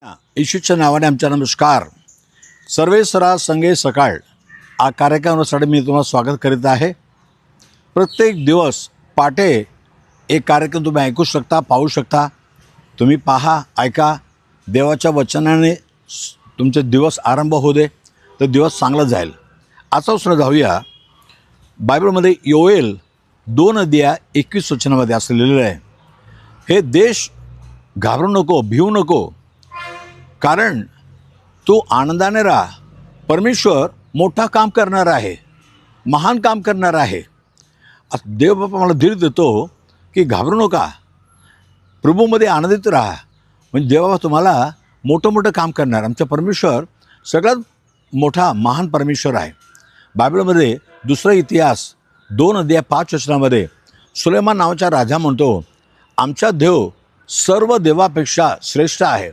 येशूच्या नावाने आमचा नमस्कार. सर्वे सरा संगे सकाळ हा कार्यक्रमासाठी मी तुम्हाला स्वागत करीत आहे. प्रत्येक दिवस पाटे एक कार्यक्रम तुम्ही ऐकू शकता, पाहू शकता. तुम्ही पहा, ऐका. देवाच्या वचनाने तुमचे दिवस आरंभ होऊ दे, तर दिवस चांगला जाईल. आता उसनं जाऊया. बायबलमध्ये योएल 2:21 वचनामध्ये असं लिहिलेलं आहे, हे देश घाबरू नको, भिवू नको, कारण तू आनंदाने राहा. परमेश्वर मोठा काम करणार आहे, महान काम करणार आहे. देव बापा मला धीर देतो की घाबरू नका, प्रभूमध्ये आनंदित राहा. म्हणजे देवबाबा तुम्हाला मोठं काम करणार. आमचा परमेश्वर सगळ्यात मोठा महान परमेश्वर आहे. बायबलमध्ये दुसरा इतिहास 2:5 सुलेमान नावाचा राजा म्हणतो, आमचा देव सर्व देवापेक्षा श्रेष्ठ आहे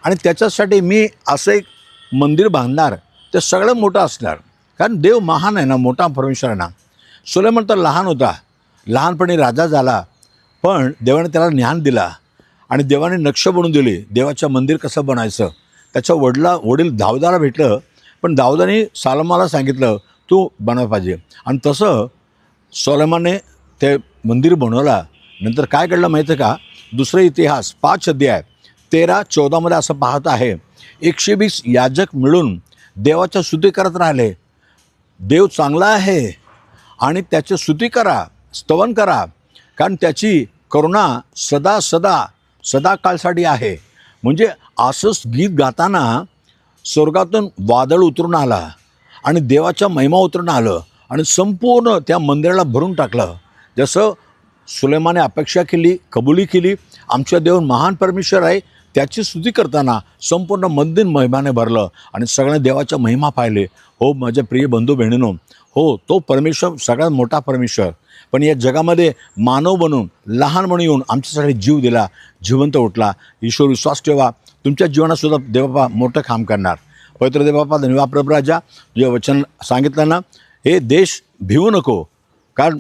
आणि त्याच्यासाठी मी असं एक मंदिर बांधणार, ते सगळं मोठं असणार. कारण देव महान आहे ना, मोठा परमेश्वर आहे ना. सुलेमान तर लहान होता, लहानपणी राजा झाला, पण देवाने त्याला ज्ञान दिला आणि देवाने नक्ष बनवून दिली देवाचं मंदिर कसं बनायचं. त्याच्या वडील दाऊदाला भेटलं, पण दाऊदाने सॉलोमनला सांगितलं तू बनवायला पाहिजे, आणि तसं सोलोमनने ते मंदिर बनवला. नंतर काय घडलं माहिती आहे का? दुसरा इतिहास 5:13-14 असं पाहत आहे, 120 याजक मिळून देवाच्या स्तुती करत राहिले. देव चांगला आहे आणि त्याची स्तुती करा, स्तवन करा, कारण त्याची करुणा सदा काळसाठी आहे. म्हणजे असंच गीत गाताना स्वर्गातून वादळ उतरून आला आणि देवाच्या महिमा उतरून आलं आणि संपूर्ण त्या मंदिराला भरून टाकलं. जसं सुलेमाने अपेक्षा केली, कबुली केली, आमच्या देव महान परमेश्वर आहे, त्याची स्तुती करताना संपूर्ण मंदिर महिमाने भरलं आणि सगळ्या देवाच्या महिमा पाहिले. हो माझ्या प्रिय बंधू बहिणींनो, हो तो परमेश्वर सगळ्यात मोठा परमेश्वर, पण या जगामध्ये मानव बनून लहान म्हणून येऊन आमच्यासाठी जीव दिला, जिवंत उठला. ईश्वर विश्वास ठेवा, तुमच्या जीवनातसुद्धा देवबापा मोठं काम करणार. पवित्र देवबापा धन्यवाद प्रभू राजा, तुझे वचन सांगितलं ना, हे देश भिवू नको, कारण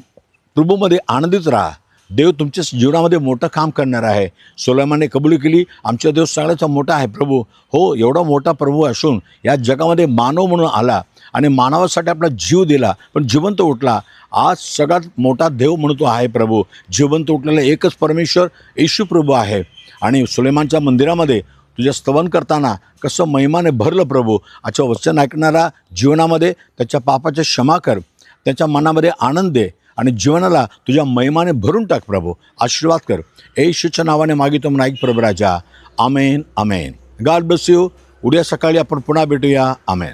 प्रभूमध्ये आनंदित राहा. देव तुमच्या जीवनामध्ये मोठं काम करणार आहे. सोलोमनने कबुली केली, आमचा देव सगळ्याचा मोठा आहे प्रभू. हो, एवढा मोठा प्रभू असून या जगामध्ये मानव म्हणून आला आणि मानवासाठी आपला जीव दिला, पण जिवंत उठला. आज सगळ्यात मोठा देव म्हणून तो आहे प्रभू. जिवंत उठलेला एकच परमेश्वर येशू प्रभू आहे. आणि सुलेमानच्या मंदिरामध्ये तुझ्या स्तवन करताना कसं महिमाने भरलं प्रभू. आजचं वचन ऐकणारा जीवनामध्ये त्याच्या पापाची क्षमा कर, त्याच्या मनामध्ये आनंद दे आणि जीवनाला तुझ्या महिमाने भरून टाक प्रभू. आशीर्वाद कर, येशूच्या नावाने मागितो म्हणून ऐक प्रभू राजा. Amen, amen. God bless you. उद्या सकाळी आपण पुन्हा भेटूया. आमेन.